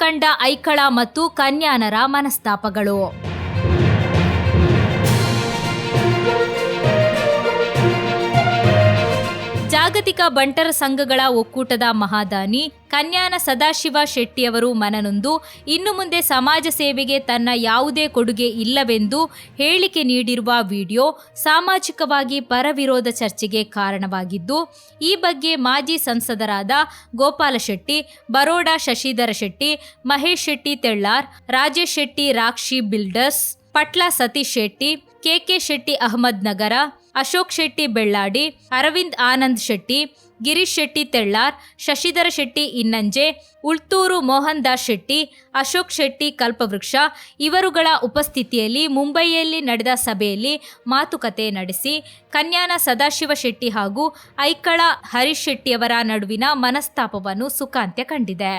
ಕಂಡ ಐಕಳ ಮತ್ತು ಕನ್ಯಾನರ ಮನಸ್ತಾಪಗಳು. ಜಾಗತಿಕ ಬಂಟರ ಸಂಘಗಳ ಒಕ್ಕೂಟದ ಮಹಾದಾನಿ ಕನ್ಯಾನ ಸದಾಶಿವ ಶೆಟ್ಟಿಯವರು ಮನನೊಂದು ಇನ್ನು ಮುಂದೆ ಸಮಾಜ ಸೇವೆಗೆ ತನ್ನ ಯಾವುದೇ ಕೊಡುಗೆ ಇಲ್ಲವೆಂದು ಹೇಳಿಕೆ ನೀಡಿರುವ ವಿಡಿಯೋ ಸಾಮಾಜಿಕವಾಗಿ ಪರವಿರೋಧ ಚರ್ಚೆಗೆ ಕಾರಣವಾಗಿದ್ದು, ಈ ಬಗ್ಗೆ ಮಾಜಿ ಸಂಸದರಾದ ಗೋಪಾಲ ಶೆಟ್ಟಿ, ಬರೋಡ ಶಶಿಧರ ಶೆಟ್ಟಿ, ಮಹೇಶ್ ಶೆಟ್ಟಿ ತೆಳ್ಳಾರ್, ರಾಜೇಶ್ ಶೆಟ್ಟಿ ರಾಕ್ಷಿ ಬಿಲ್ಡರ್ಸ್, ಪಟ್ಲ ಸತೀಶ್ ಶೆಟ್ಟಿ, ಕೆಕೆ ಶೆಟ್ಟಿ ಅಹಮದ್ ನಗರ, ಅಶೋಕ್ ಶೆಟ್ಟಿ ಬೆಳ್ಳಾಡಿ, ಅರವಿಂದ್ ಆನಂದ್ ಶೆಟ್ಟಿ, ಗಿರೀಶ್ ಶೆಟ್ಟಿ ತೆಳ್ಳಾರ್, ಶಶಿಧರ ಶೆಟ್ಟಿ ಇನ್ನಂಜೆ, ಉಳ್ತೂರು ಮೋಹನ್ ದಾಸ್ ಶೆಟ್ಟಿ, ಅಶೋಕ್ ಶೆಟ್ಟಿ ಕಲ್ಪವೃಕ್ಷ ಇವರುಗಳ ಉಪಸ್ಥಿತಿಯಲ್ಲಿ ಮುಂಬಯಿಯಲ್ಲಿ ನಡೆದ ಸಭೆಯಲ್ಲಿ ಮಾತುಕತೆ ನಡೆಸಿ ಕನ್ಯಾನ ಸದಾಶಿವ ಶೆಟ್ಟಿ ಹಾಗೂ ಐಕಳ ಹರೀಶ್ ಶೆಟ್ಟಿಯವರ ನಡುವಿನ ಮನಸ್ತಾಪವನ್ನು ಸುಖಾಂತ್ಯ ಕಂಡಿದೆ.